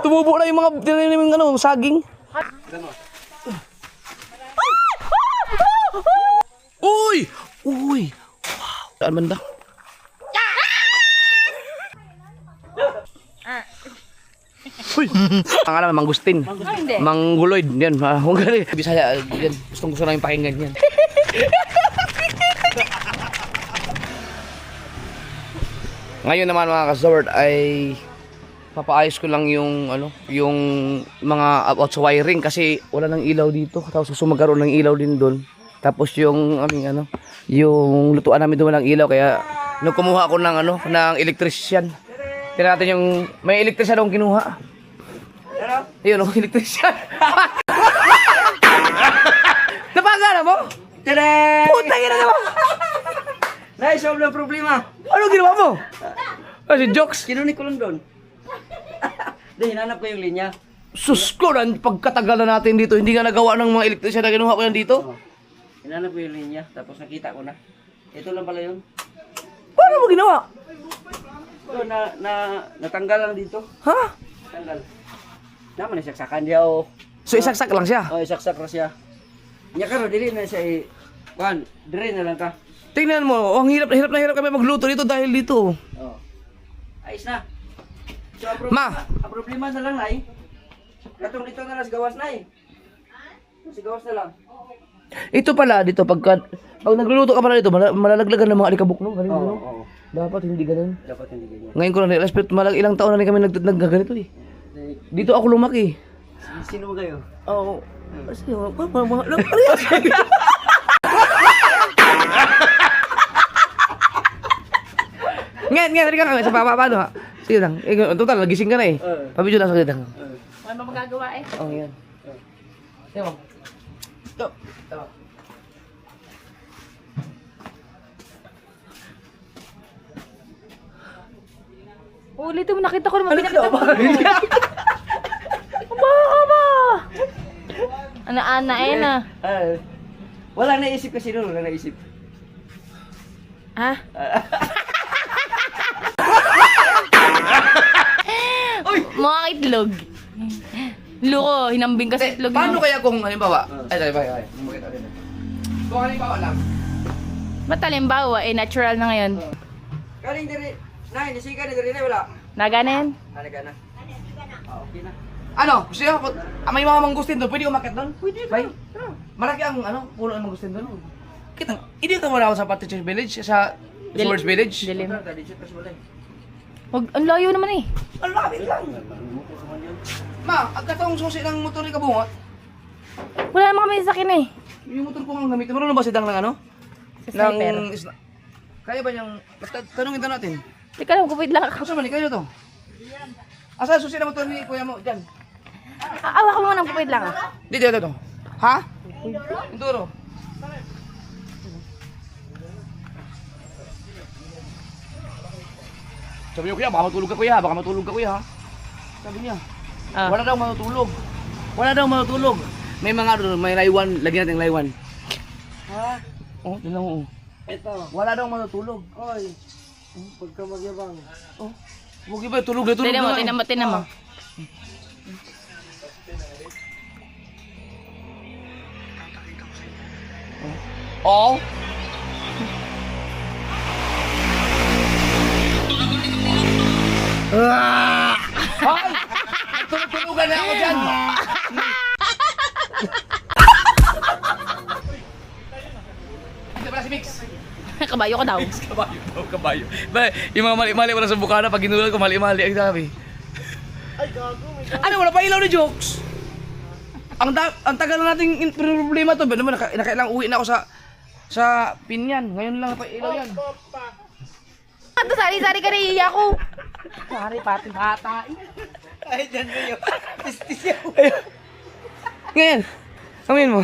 Tumubo na yung mga tinanim ng ano, saging. Uy! Uy! Wow! Saan banda? Uy! Ang alam, mangustin. Mangguloid. Yan. Hungari. Bisaya. Yan. Gustong gusto namin pakinggan yan. Ngayon naman mga kasaward ay papaayos ko lang yung ano, yung mga about sa wiring kasi wala nang ilaw dito. Tapos gusto magkaroon ng ilaw din doon. Tapos yung aming ano, yung lutuan namin doon walang ilaw kaya nung kumuha ako ng ano, ng electrician. Tingnan natin yung may electrician akong kinuha. Ano? Ayun, electrician. Napagana mo? Tada! Puta ina naman. Na-solve na problema. Ano ginawa mo? Ah, si Jokes. Kinunik ko lang doon. Dahil hinanap ko yung linya. Sus ko, pagkatagal na natin dito, hindi nga nagawa ng mga electrician na kinuha ko yan dito. Oh. Hinanap ko yung linya, tapos nakita ko na. Ito lang pala yun. Paano mo ginawa? Ito, natanggal lang dito. Ha? Tanggal. Naman, isaksakan dia o. So isaksak lang siya? O, isaksak na siya. Nya karo, dili na siya kuhan, dili na lang ka. Tingnan mo, ang hirap na hirap kami magluto dito dahil dito. Oh. Ayos na. So, Ma! ang problema na lang, Nay. Katong dito na lang, gawas, Nay. Gawas na lang. Ito pala dito, pag nagluluto ka pala dito, malalaglagan ng mga alikabok, no? Ganun, no? Oo. Dapat hindi ganun. Dapat hindi ganyan. Ngayon ko lang realize, pero ilang taon na rin kami naggaganito eh. Dito ako lumaki. Sino kayo? Oo. Kasi, mga... Ngayon, halika nga sa paano ha? Sige lang. Total, nagising ka na eh. Pabidyo lang sa kita. Ano magagawa eh? Oh, yan. Sige mo. Ito. Ito. Ulitin mo, nakita ko naman. Ano ka ba? Baka ba? Ana-ana eh na. Wala naisip kasi doon, wala naisip. Ha? Mga itlog. Luko, hinambing kasi itlog. Paano kaya kung halimbawa? Ay, ay. Kung halimbawa lang. Ba't halimbawa, natural na ngayon. Kaling diri, Nay, nisika ni diri na wala. Naganin? Halaga na. Okay na. Ano? Gusto nyo? May mga mangustin doon. Pwede umakit doon? Pwede. Bay? Malaki ang ano, puno ng mangustin doon. Kita, hindi ka muna ako sa Patricia Village, sa Swords Village. Dilim. Dali-chat kasi wala. Wag, ang layo naman eh. Ang lapit lang. Ma, ang katong susi ng motor ni Kabungot. Wala naman kami sakin eh. Yung motor ko ang gamitin. Marunong ba si Dang ng ano? Sa sniper. Kaya ba niyang... Tanungin to natin. Teka lang, kupit lang ako. Asa man, kayo to? Asa susi ng motor ni Kuya mo? Diyan. Awa ka muna ng kupit lang ah. Dito. Ha? Enduro. Sabi niyo, Kuya, baka matulog ka, Kuya. Baka matulog ka, Kuya, ha? Sabi niya. Ah. Wala daw matutulog. Wala daw matutulog. May mga ano, may laywan. Lagyan natin laywan. Ha? Oh, tignan mo. Ito. Wala daw matutulog. Oy. Pagka magyabang. Oh. Huwag iba, tulog na tulog. Tinan mo. Oh. Hoy! Tulog-tulugan na ako dyan! Hindi pala si Mix. Kabayo ka daw. Kabayo. Ba, yung mga mali-mali wala sa bukana, pag ginulat ko mali-mali ang sabi. Ay, gago. Ano, wala pa ilaw ni Jokes? Ang tagal na nating problema to. Naman, nakailang uwi na ako sa Pinyan. Ngayon lang pa ilaw yan. Ito, sari-sari ka na ko. Pare, pati bata. Ay, dyan kayo. Tistis yan. Ngayon, amin mo.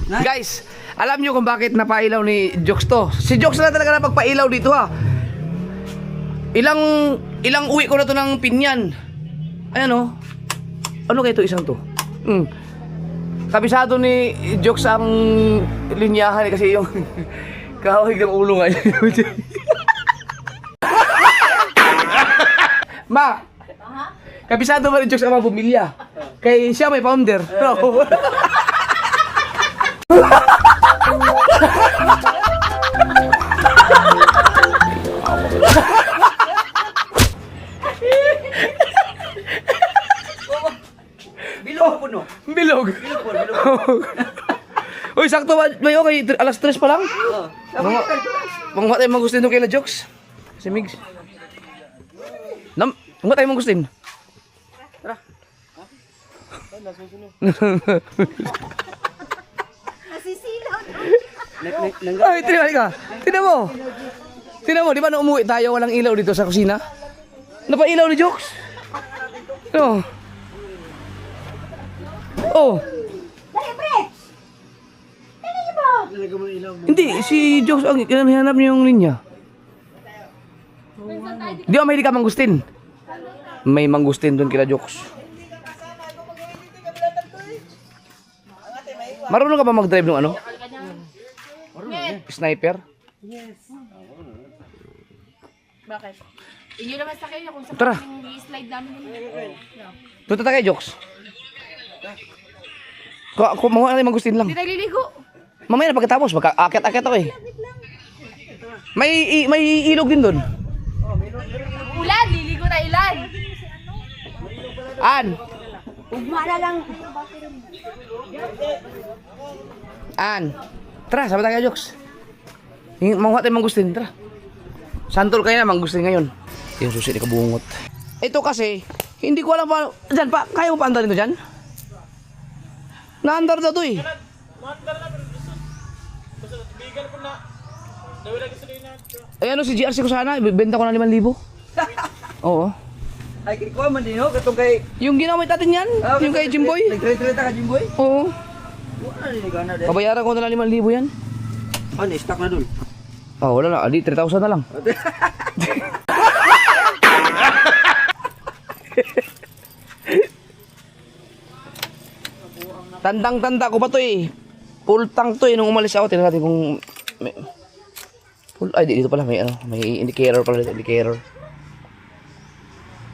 Guys, alam nyo kung bakit napailaw ni Jokes to? Si Jokes na talaga napagpailaw dito ha. Ilang uwi ko na to ng Pinyan. Ayan o. Ano kaya ito isang to? kabisado ni Jokes ang linyahan kasi yung kahawig ng ulo nga. Ma! Kabisado ba ni Jokes ang mga bumilya? Kay siya may founder. No. Bilog po no. Bilog. Bilog po, bilog. Uy, sakto ba? May okay, alas 3 pa lang? Oh. Mga tayo magustin doon kay La Jokes. Si Migs. Mga tayo magustin. Tara. Nasisilaw. Ay, tingnan ka. Tingnan mo. Tingnan mo, di ba nung umuwi tayo walang ilaw dito sa kusina? Napailaw ni Jokes. No. Oh. Hindi, si Jokes ang hinahanap niya yung linya. Di ba mahilig ka mangustin? May mangustin doon kila Jokes. Marunong ka ba mag-drive ng ano? Sniper? Bakit? Inyo naman sa kayo kung sa Tara. i-slide namin yun. Doon tayo Jokes. Kung mga mangustin lang. Hindi tayo liligo. Mamaya na pagkatapos, magka-akit-akit ako eh. May ilog din doon. Ulan, liligo na ilan. An! Ugma na lang. An! Tara, sabi tayo Jokes. Manguha tayo mangustin, tara. Santol kayo na mangustin ngayon. Yung susi ni kabungot. Ito kasi, hindi ko alam paano. Diyan pa, kaya mo pa andarin to dyan? Naandar na to eh. Ay ano si GRC ko sana, ibibenta ko ng 5,000. Oo. Ay, kikuha man din ho, katong kay... Yung ginamit natin yan, yung kay Jimboy. Nagtreta ka, Jimboy? Oo. Wala na gana din. Babayaran ko na lang 5,000 yan. Ano, stock na dun. Oh, wala na, adi 3,000 na lang. Tandang-tanda ko pa to eh. Full tank to eh. Nung umalis ako, tingnan natin kung... Full, ay, dito pala. May, ano, may indicator pala dito. Indicator.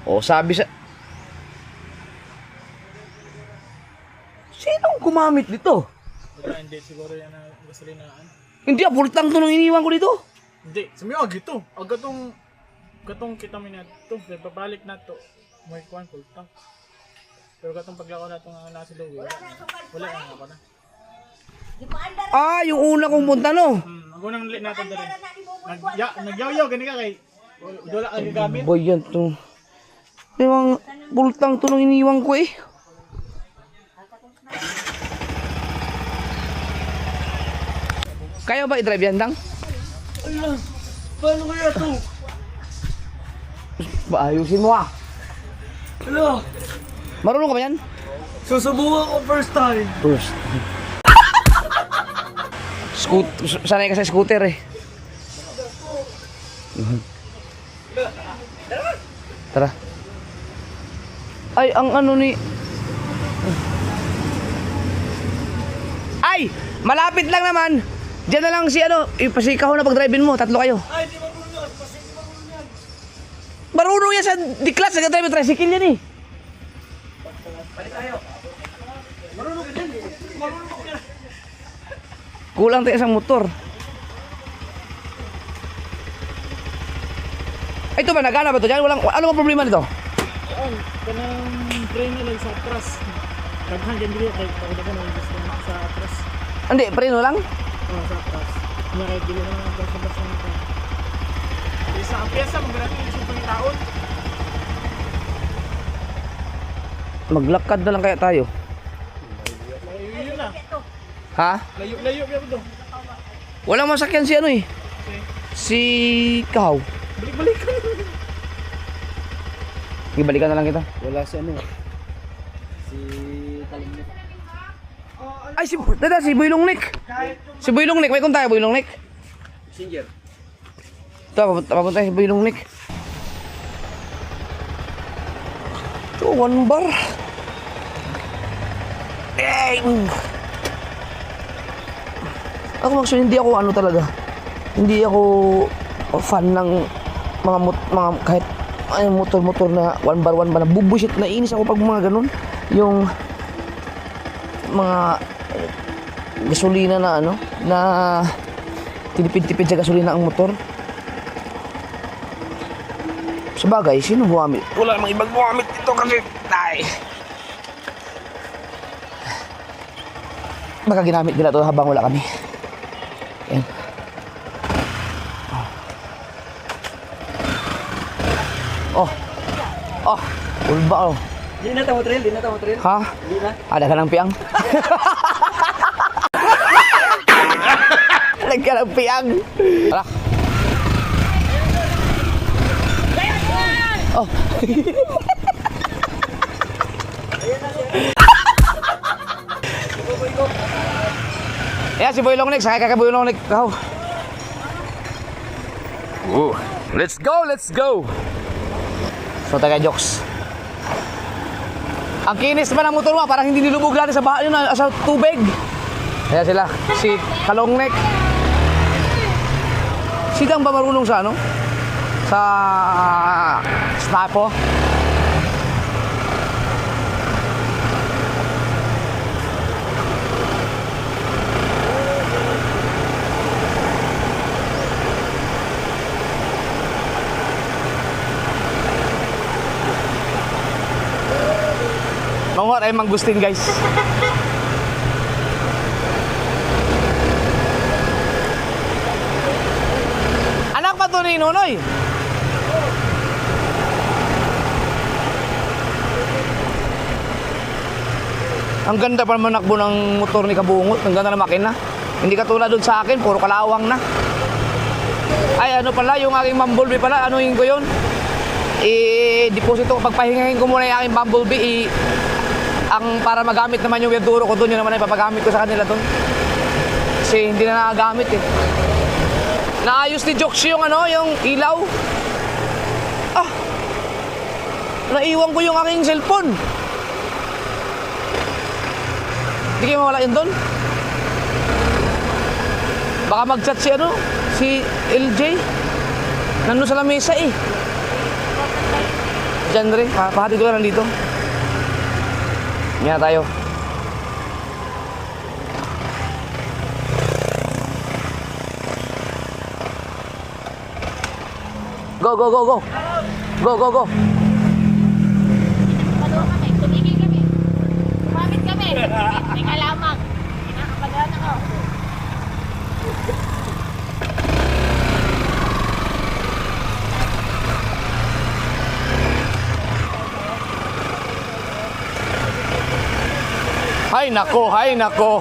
O, sabi sa... Sinong gumamit dito? Hindi, siguro yan ang gasolinaan. Hindi ah, full tank to nung iniwan ko dito. Hindi, sumiyo agito. Gatong kita mo na ito. Babalik na ito. May kuhan, full tank. Pero gatong paglako na itong nasa luwi. Wala yan ako na. Ah, yung una kong punta no. Ang unang lit natin na rin. Nagyaw-yaw, gani ka kay. Wala ang gagamit. Boy yan to. Yung full tank to nung iniwan ko eh. Kaya ba i-drive yan, Dang? Ala, paano kaya to? Ayusin mo ah. Ala, Marunong ka ba yan? susubukan ko first time. First. Sanay ka sa scooter eh. Tara. Ay, ang ano ni... Ay! Malapit lang naman! Diyan na lang si ano, ipasikaw na pag-drive-in mo, tatlo kayo. Ay, di marunong. Kasi di marunong yan. Marunong yan sa D-class, nag-drive ng tricycle yan eh. Balik tayo. Marunong ka dyan eh. Marunong ka dyan. Kulang tayo isang motor. Ay, ito ba, nagana ba ito dyan? Ano ba problema nito? Ang kanang train na lang sa atras. Daghang ganyan kay pagdagan ng gusto sa atras. Hindi, preno lang. Sa atras. Nga kay dili na ang basa-basa nito. Isa ang pyesa magdarating sa pang taon. Maglakad na lang kaya tayo. Layo na. Ha? Layo ba ito? Walang masakyan si ano eh. Si Kahaw. Balik-balik. Ibalikan na lang kita. Wala si ano. Si Kalimit. Ay, si Boylong Nick. Si Boylong Nick. May kung tayo, Boylong Nick. Singer. Ito, papunta si Boylong Nick. Ito, 1 bar. Ako actually hindi ako ano talaga. Hindi ako fan ng mga kahit ay motor na 1x1 ba na bubushit, nainis ako pag mga ganun. Yung mga gasolina na ano, na tinipid-tipid sa gasolina ang motor. Sabagay, sino gumamit? Wala namang ibang gumamit dito kasi baka ginamit nila to habang wala kami. Yan. Oh, ulba oh. Di na tamo trail, di na tamo trail. Ha? Di na. Ada ka ng piang? Ada ka ng piang? Tara. Oh. Ayan si Boy Longnek, sakay ka Boy Longnek. Kau. Let's go, let's go. So taga jokes. Ang kinis naman ng motor mo, parang hindi nilubog natin sa bahay yun, sa tubig. Ayan sila, si Kalongnek. Sidang ba marunong sa ano? Sa snapo? Manguhat ay mangustin guys. Anak pa to ni Nonoy. Ang ganda pa naman nakbo ng motor ni Kabungot. Ang ganda ng makina. Hindi katulad doon sa akin, puro kalawang na. Ay ano pala, yung aking Bumblebee pala, anuhin ko yun? I-deposito ko, pagpahingahin ko muna yung aking Bumblebee. Ang para magamit naman yung Verduro ko doon, yun naman ay papagamit ko sa kanila doon. Kasi hindi na nagagamit eh. Naayos ni Jokes yung ano, yung ilaw. Ah! Naiwan ko yung aking cellphone. Hindi kayo mawala yun doon? Baka mag-chat si ano, si LJ. Nandun sa lamesa eh. Diyan rin, pahatid ko na nandito. Yan tayo. Go, go, go, go. Go, go, go. Paluwa kami, tumigil kami. Tumamit kami. Teka lamang. Kinakapadaan ako. Hay nako, hay nako.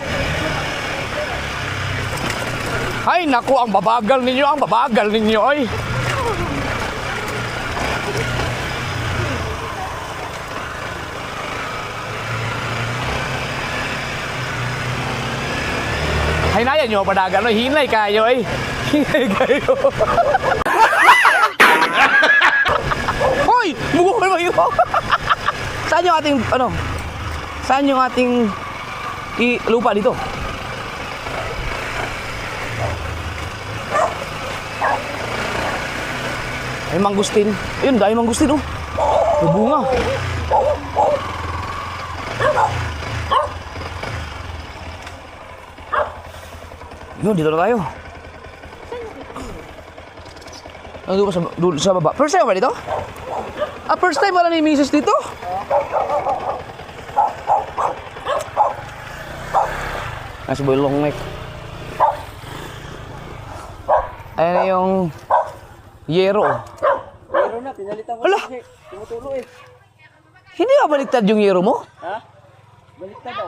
Hay nako, ang babagal ninyo, ay. Hinayan nyo, padagan, ay. Hinay kayo, ay. Hinay kayo. Hoy! Mugukol mo yun. Saan yung ating, ano? Saan yung ating lupa dito? Ay mangustin. Ayun, dahil mangustin oh. May bunga. Yun, dito na tayo. Ano ba sa baba? First time ba dito? Ah, first time wala ni Mrs. dito? Nasa Boy Longnek. Ayan na yung yero. Pero na, pinalitan ko Hala! kasi tumutulo eh. Hindi ba baliktad yung yero mo? Ha? Baliktad daw.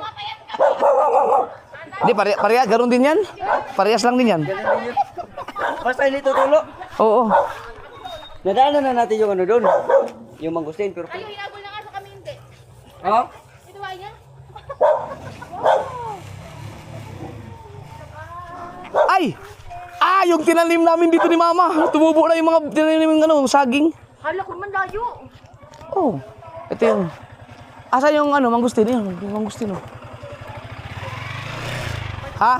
Hindi, parehas. Garon din yan? Parehas lang din yan? Ganun din yun. Basta hindi tutulo. Oo. Nadaanan na natin yung ano doon. Yung mangustin. Pero... Ayaw, hinabol na nga sa kami hindi. Ha? Ito ba niya? Ay! Ah, yung tinanim namin dito ni Mama. Tumubo na yung mga tinanim ng ano, saging. Hala ko man layo. Oh. Ito yung... Asa yung ano, mangustin? Yung mangustin oh. Ha?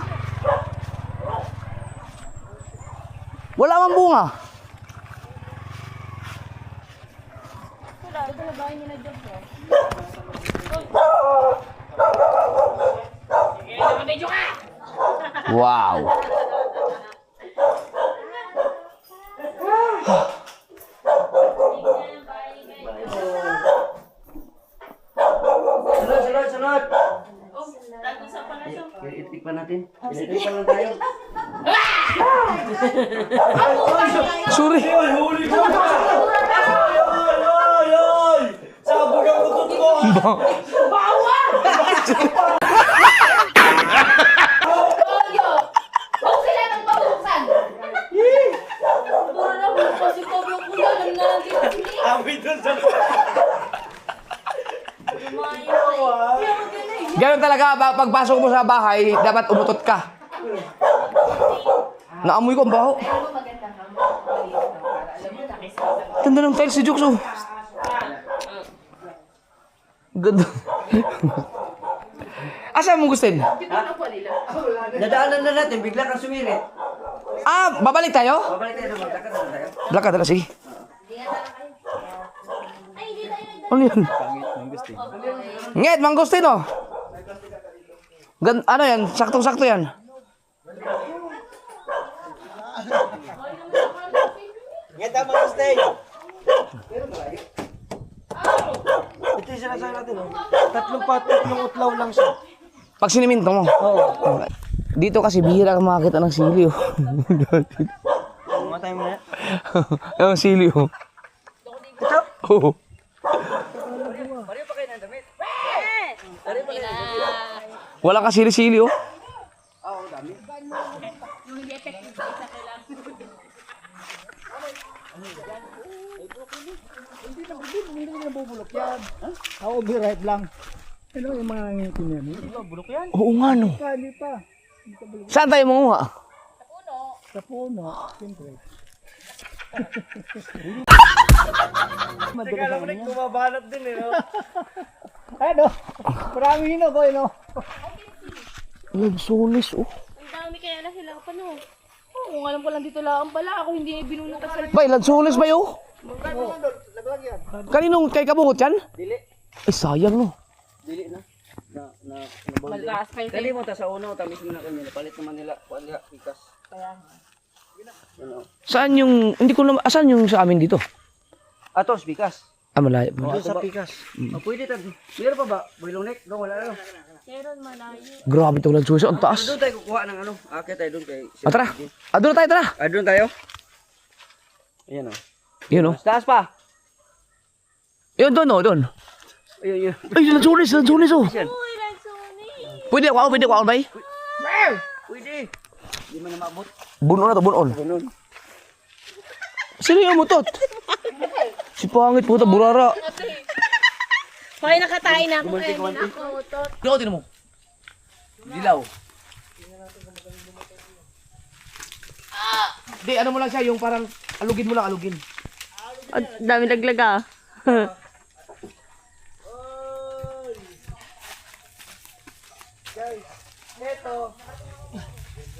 Wala mang bunga. Wala, ito na bahay nila dyan. Sige, nakabidyo ka! Wow. Sunod. Itikpan natin. Itikpan lang tayo. Sorry. Sabog ang utot ko. Toyo! Huwag sila nang pabuksan! Puro na bukas yung Toyo kuya. Alam na lang dito sila. Amoy doon sa... Ganun talaga, pagpasok mo sa bahay, dapat umutot ka. Naamoy ko ang baho. Ganda ng tiles si Jukes, oh. Ganda. Asa mo gustin? Nadaanan na natin, bigla kang sumirit. Ah, babalik tayo? Babalik tayo, maglakad na tayo. Lakad talaga, sige. Ano yan? Ngit, mangustin, oh. Ano yan? Saktong-sakto yan. Ngeta mga stay. Ito yung sinasabi natin, oh. Tatlong utlaw lang siya. Pag siniminto mo. Oo. Dito kasi bihira kang makakita ng sili, oh. Matay mo na. Ang sili, oh. Ito? Oo. Pareho pa kayo ng damit. Wala ka sili-sili, oh. Oo, dami. Yung hindi effective sa isa kailangan. Ako, be right lang. Ano yung mga nangitin yan? Bulok yan. Oo nga, no. Kali pa. Saan tayo manguha? Sa puno. Siyempre. Teka lang, Rick, kumabanat din eh, no? Ano? Maraming hinog, oh, no? Lansones, oh. Ang dami kaya na sila pa no. Oh, kung alam ko lang dito lang pala. Ako hindi binunutan sa... Bay, lansones ba yun? Kaninong kay kabungot yan? Dili. Ay, sayang, no. Dili na. Na Malgaas pa yun. Dali mo ta sa una, tamis mo na kanila. Palit naman nila. Kuan nila, pikas. Saan yung, hindi ko naman, asan yung sa amin dito? Atos, pikas. Ah, malayo. Doon sa pikas. Pwede ta. Meron pa ba? Boilong neck? Doon, wala na. Meron malayo. Grabe itong lansones, ang taas. Doon tayo kukuha ng ano. Akit tayo doon kay... Ah, tara. Ah, doon tayo, tara. Doon tayo. Ayan o. Yun, oh. Taas pa. Yun, doon, oh, doon. Ayun, yun. Ay, lansones, oh. Yan. Uy, Lansoni. Pwede ako, bay. Pwede. Hindi mo na maabot. Bunon na to, bunon. Ganun. Sino yung mutot? Si pangit, puta, burara. Hoy, nakatayin na ako kaya hindi na ako utot. Ikaw, tinan mo. Dilaw. Di, ano mo lang siya, yung parang alugin mo lang, alugin. Dami laglag ah.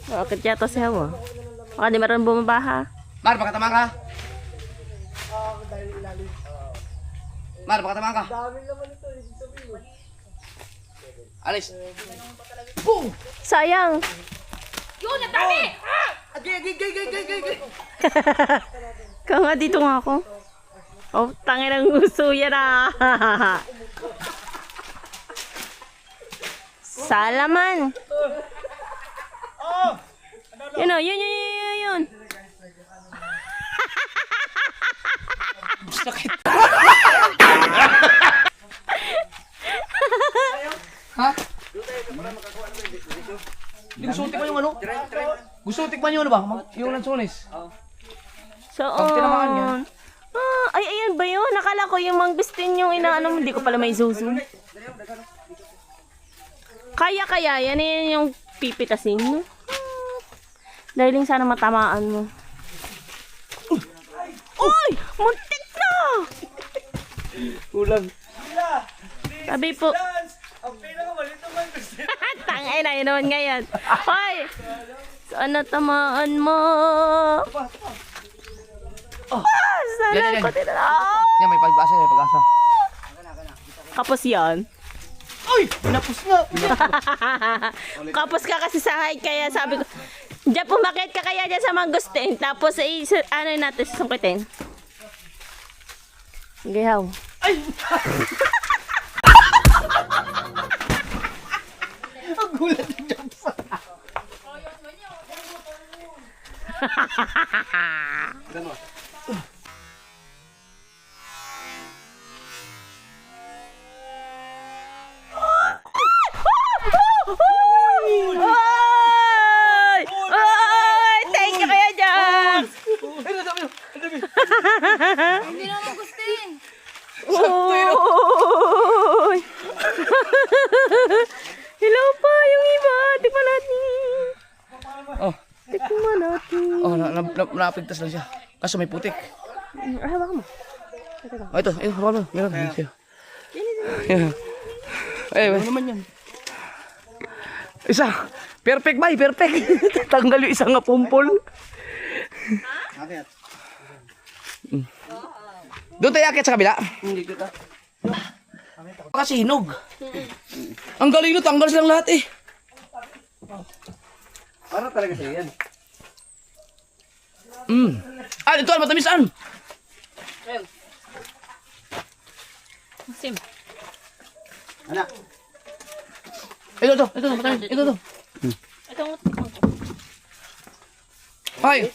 Bakit yata siya mo? Baka di meron bumabaha. Mar, pagkatamang ka. Mar, pagkatamang ka. Alis. Boom! Sayang. Yun, ang dami! Kaya nga dito nga ako. Oh, tangin ang gusto yan ah. Salaman. Yun o, yun. Sakit. Ha? Hindi gusto tikman yung ano? Gusto tikman yung ano ba? Yung lansones. So, Pag tinamaan niya. ay, ayan ba yun? Nakala ko yung manggustin yung inaano mo. Hindi ko pala may zoom. Kaya, yan yung pipitasin mo. Dahil yung sana matamaan mo. Uy! Muntik na! Kulang. Sabi po. Ang pinakamalit naman gusto. Tangay kanina, yun naman ngayon. Hoy! Saan natamaan mo? Sana Yan. ko tinala. Yan, may pag-asa, may pag-asa. Kapos yan. Uy! Pinapos na! Kapos ka kasi sa height, kaya sabi ko, diyan pumakit ka kaya dyan sa mangustin, tapos ano natin, susungkitin. Gihaw. Ang gulat ni Johnson. Oy! Oy! Thank you kaya dyan! Hindi naman gustin. Oy! Hello pa yung iba. Tikman natin. Oh, Tikman natin. oh, napigtas lang siya. Kaso may putik. Hawakan mo. Oh, ito, hawakan mo. Meron. Yan. Ano naman yan? Isa. Perfect, bay. Perfect. Tanggal yung isang pumpol. Doon tayo akit sa kabila. Hindi ko ta. Kasi hinog. Ang galing no, tanggal silang lahat eh. Para talaga sa'yo yan. Ito, matamis an. Sim. Anak. Ito, matamis. Ito. Itong Ay,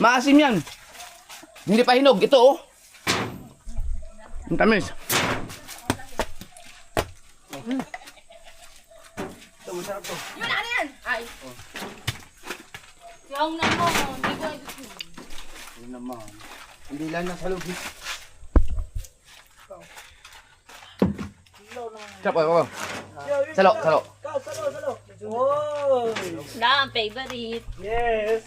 maasim yan. Hindi pa hinog. Ito oh. Ang tamis. Ito, masarap to. Yun, ano yan? Ay. Yung na mo, hindi ko Yun naman. Hindi lang nasa loob. Sarap oh. Salo. Salo. Oh! na ang favorite. Yes!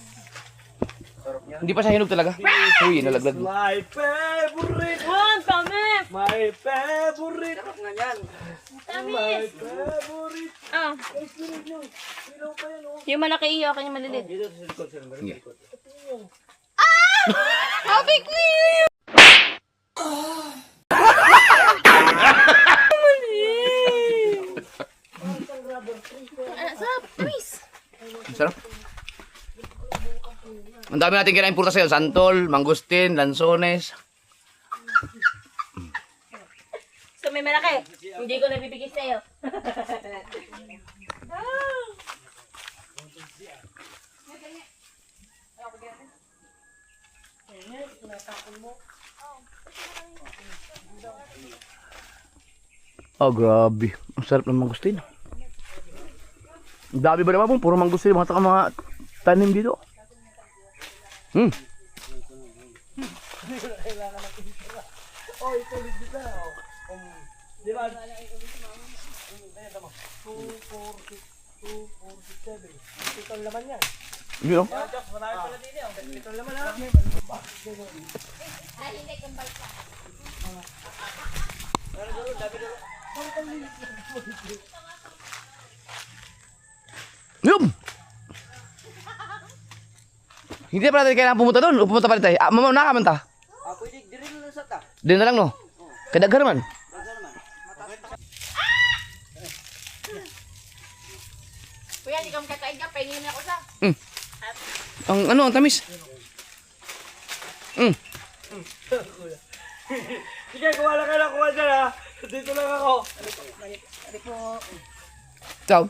Sarap niya. Hindi pa siya hinog talaga. Uy, nalaglag. My favorite! Wow, tamis! My favorite! Sarap nga yan. Tamis! Favorite! Ah, Ay, sunod yun. Ilaw pa yan, oh. yung malaki iyo, akin yung malilit. Dito sa likod, sir. Meron Sige. likod. Habig mo yun! Sarap, tamis! Ang sarap. Ang dami natin kinain prutas sa'yo. Santol, mangustin, lansones. So may malaki. Hindi ko nabibigay sa'yo. Oh, grabe. Ang sarap ng mangustin. Ang dami ba naman po? Puro mangustin. Mga tanim dito. Di ba? Ito ang laman yan. Hindi oh. Marami pala din yan. Ito ang laman, ha? Yum! Hindi pa natin kailangan pumunta doon. O pumunta pa rin tayo. Mama, nakamanta. Pwede, diri na lang sa ta. Doon na lang no. Kadaghan naman. Lagsa naman. Kuya, hindi ka makakain ka. Pahingin ako sa. Ang tamis. Sige, kuha lang kayo lang. Kuha dyan, ha? Dito lang ako. Ciao.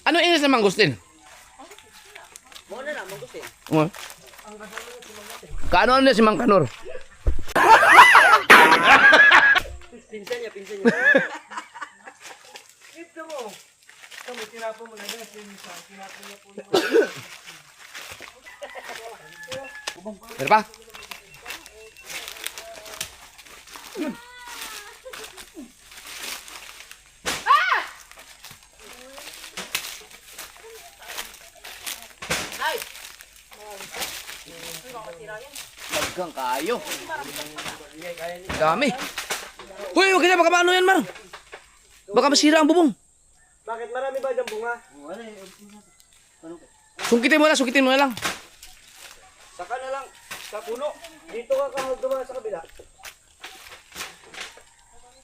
Ano inis ng mangustin? Muna na, mangustin. Kaano niya si Mang Kanor? Pinsan niya. Ito mo. Ito mo, tinapon mo na yan. Tinapon niya po. Meron pa? Dagang kayo. Dami. Uy, wag ka baka maano yan, Mar. Baka masira ang bubong. Bakit marami ba dyan bunga? Sungkitin mo na lang. Saka na lang sa puno. Dito ka dumaan sa kabila.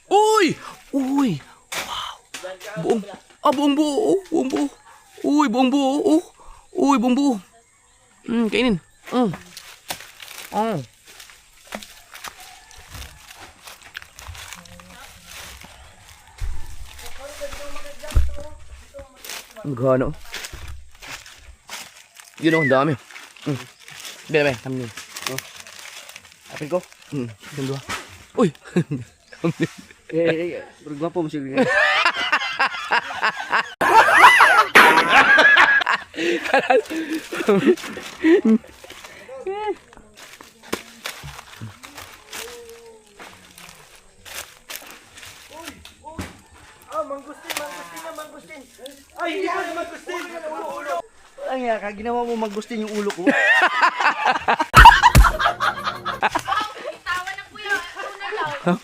Uy! Uy! Wow! Buong buo. Buong buo. Uy, buong buo. Uy, buong buo. Kainin. Ang gano. Yun o, ang dami. Bela, kami. Apin ko? Yung dua. Uy! Bergwapo mo siguro. Mangustin. Ay, hindi ko na mangustin. Ulo. Ay, nga, ginawa mo mangustin yung ulo ko. Tawa ng kuya. Tunay lang.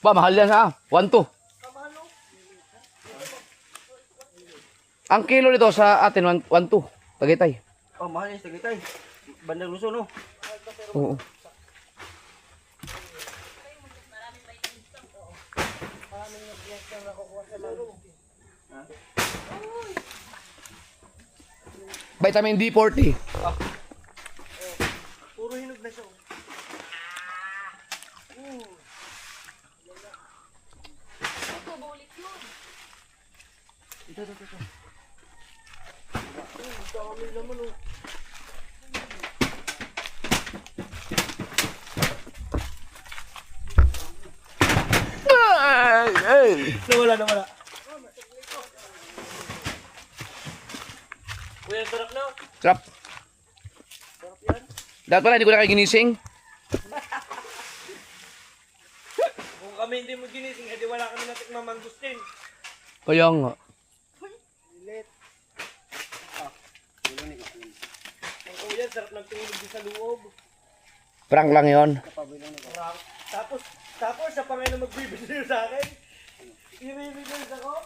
Ba, mahal yan ha. 1-2. Ang kilo nito sa atin, 1-2. Tagaytay. Oh, mahal yung Tagaytay. Bandang Luzon, no? Oo. Vitamin D40. Puro hinog na siya. Nawala. Kuya, sarap na. Sarap. Dapat pala, hindi ko na kayo ginising. Kung kami hindi mo ginising, edi wala kami natikmang mangustin. Kaya nga. Ang kuya, sarap ng tulog din sa loob. Prank lang yon. Tapos sa Panginoon magbibigay sa akin. Ibibigay ako.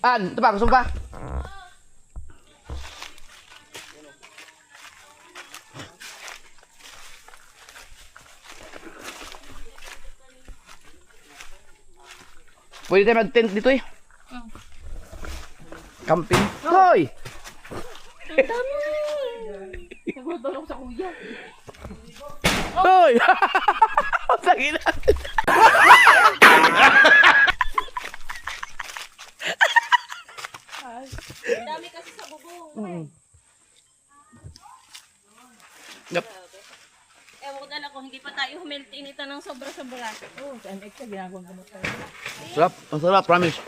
Ito pa, gusto mo pa? Pwede tayo mag-tent dito eh. Camping. Hoy! Nagudulong sa kuya. Hoy! Tangina. Ang dami kasi sa bubong. Yep. Ewan ko na kung hindi pa tayo humilti nito ng sobra-sobra. Oo, sa MX ka ginagawang gamot tayo. Sarap. Ang sarap, promise.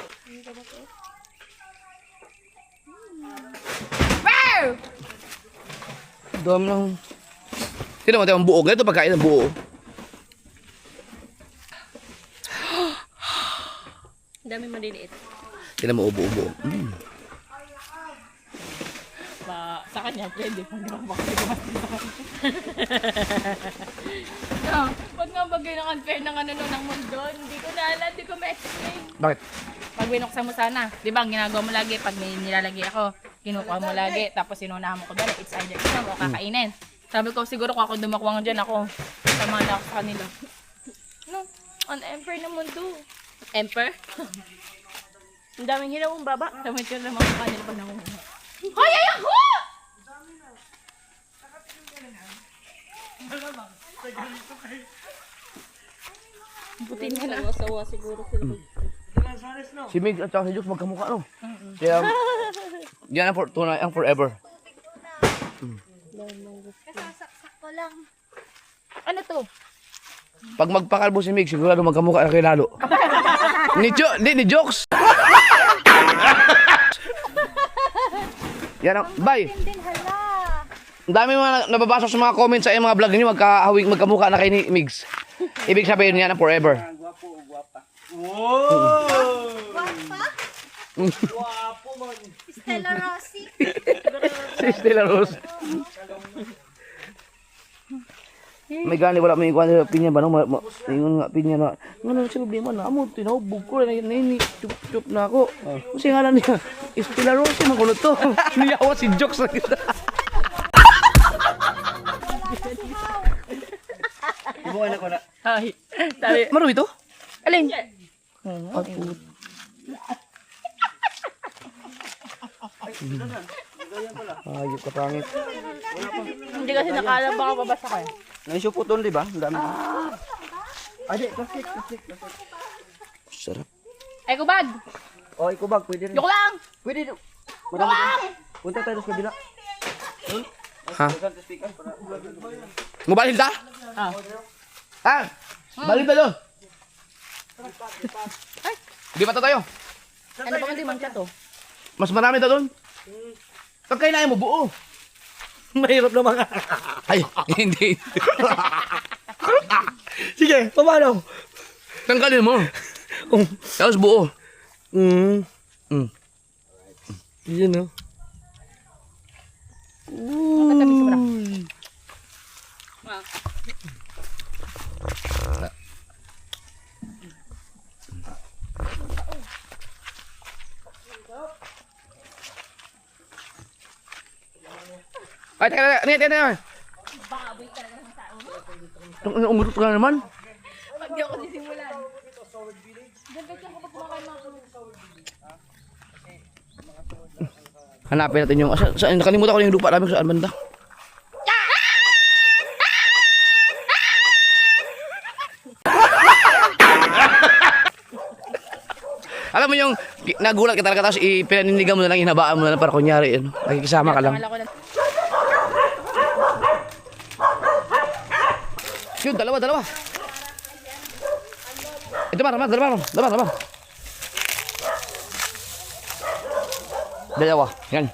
Dami lang. Tignan mo tayo ang buo. Ganito pagkain ng buo. Ang dami maliliit. Tignan mo, ubo-ubo. Sa kanya, pwede. Pag no, pag nga bagay ng unfair ng ano ng mundo, hindi ko na alam, hindi ko ma-explain. Bakit? Pag binuksan mo sana, di ba, ang ginagawa mo lagi, pag may nilalagay ako, kinukuha mo lagi, tapos sinunahan mo ko dala, it's either isang o kakainin. Sabi ko, siguro kung ako dumakwang dyan, ako, samala ako sa kanila. No, ang emperor ng mundo. Emperor? Ang daming hinawang baba. Sabi ko naman sa kanila pag nangunguha. Hoy, ayoko! Buti na sawa siguro sila. Si Mig at saka si Jux magkamukha, no? Kaya, yan ang forever. Ako lang. Ano to? Pag magpakalbo si Mig, sigurado magkamukha na kay Lalo. Ni jokes. Yan ang, bye. Din hala. Ang dami mga nababasa sa mga comments sa mga vlog niyo, magkamukha na kay ni Migs. Ibig sabihin niya na forever. Stella Rossi. Si Stella Rose. May gani wala may ikuan sa pinya ba no? Ingon nga pinya na. Ngano si problema na amo tinahubog ko na ini chup na ako. Kasi ngalan niya Stella Rose man kuno to. Niyawa si jokes na kita. Ibukan ako na. Ay, sabi. Maro ito? Alin? Ayop ka pangit. Hindi kasi nakala baka babasa ko eh. Naisuputon, di ba? Ang dami. Ade, plastic. Sarap. Ay, kubag! Oh, ikubag, pwede rin. Yoko lang! Pwede rin. Punta tayo sa kabila. Ha? Mo balhin ta? Ah. Ha? Balhin ta doon. Di ba tayo? Ano ba hindi man siya to? Mas marami ta doon. Pag kainain mo buo. Mahirap na mga. Ay, hindi. Sige, paano? Tanggalin mo. Tapos buo. Yun, no? Katabi sobra. Ay, teka. Umurot ka na naman. Pag di ako sisimulan. Hanapin natin yung... nakalimutan ko yung lupa namin kung saan banda. Alam mo yung nagulat ka talaga tapos pinaninigan mo na lang, hinabaan mo na lang para kunyari yun. Nakikisama ka lang. Akala ko lang. Yun, dalawa. Ito dalawa. Dalawa, yan.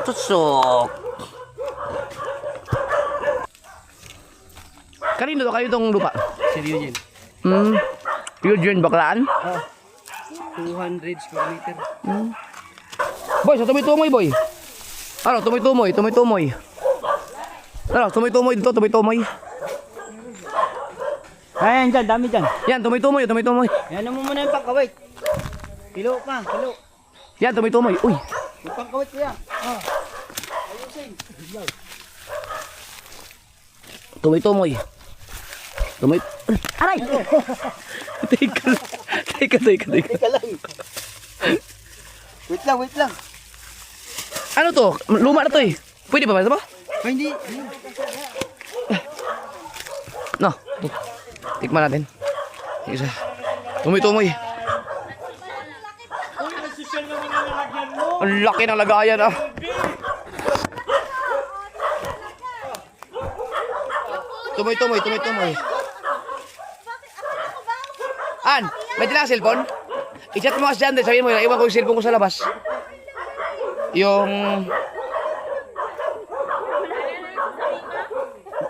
Tusok. Kanino kayo itong lupa? Si Eugene. Eugene Baklaan? 200 square meter. Boy, sa tumoy-tumoy, boy. Ano, tumoy-tumoy. Ano, tumoy-tumoy dito, tumoy-tumoy. Ayan dyan, dami dyan. Yan, tumoy-tumoy. Ayan mo muna yung pangkawit. Kilo. Yan, tumoy-tumoy. Uy, Yung pangkawit ko yan. tumoy-tumoy. Aray! Teka. Teka lang. Wait lang. Ano to? Luma na to eh. Pwede ba ba? Oh, hindi. No. Tikman natin. Isa. Tumoy-tumoy. Ang laki ng lagayan ah. Tumoy-tumoy. An, may tila cellphone? I-chat mo kasi dyan, sabihin mo, iwan ko yung cellphone ko sa labas. Yung...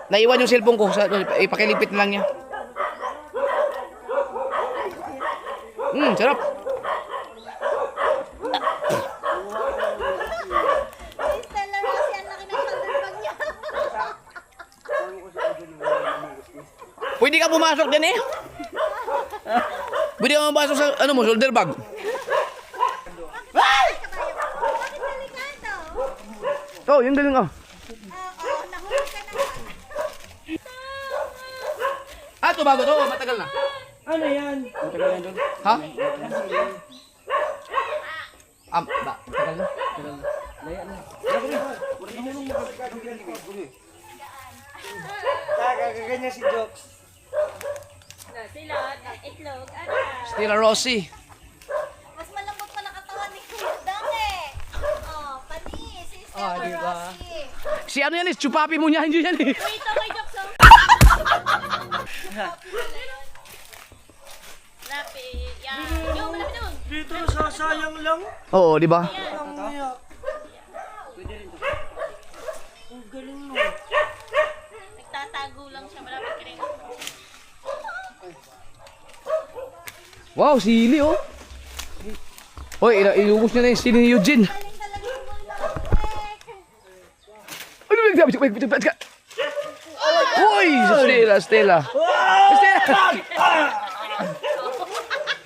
Naiwan yung cellphone ko, ipakilipit na lang niya. Sarap. Stella Rossi, ang laki ng shoulder bag niya. Pwede ka pumasok din eh. Pwede ka pumasok sa, ano mo, shoulder bag. Bakit delikado? Oh, yung galing oh. Oo, nahulog ka naman. Ah, ito bago to, matagal na. Ano yan? Matagal yan doon. Ha? Matagal na. Kakaganyan si Jokes. Silot, itlog, ano? Stella Rossi. Mas malambot pa nakatawan ni Kuya Dami. Oh, panis. Si Stella diba? Rossi. Si ano yan eh, chupapi mo niya, hindi yan eh. Wait, okay, Jokes. Lapit. Yan. Yo, malapit doon. Dito sasayang lang. Oo, di ba? Ang galing mo. Nagtatago lang siya. Malapit ka rin. Wow, sili oh. Hoy, inubos niya na yung sili ni Eugene. Galing talaga yung mga Ano ba yung Uy, Stella, Stella. Stella.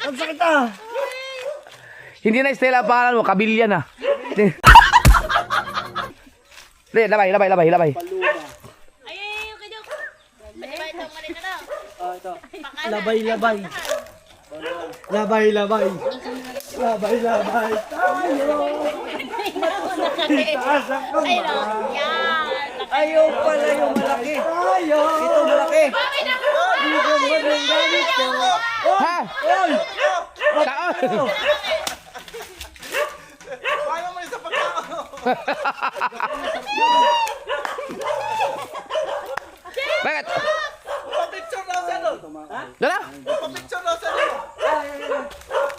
Ang sakit ah. Hindi na Stella ang pangalan mo, Kabilya na. Labay. Ay, okay, Jokes. Pwede ba ito marin na daw? Ito. Pakanan. Labay. Ay, no. Yan. Ayaw pala yung malaki. Ito malaki. Ha? Saan? Bakit? Dala?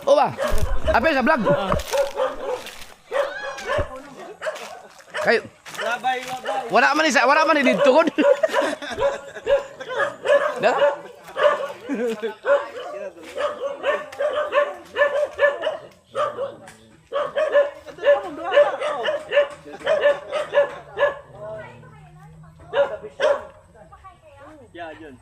O ba? Apel sa vlog. Kayo. Labay. Wala man ni dito kon. Dala? Yan.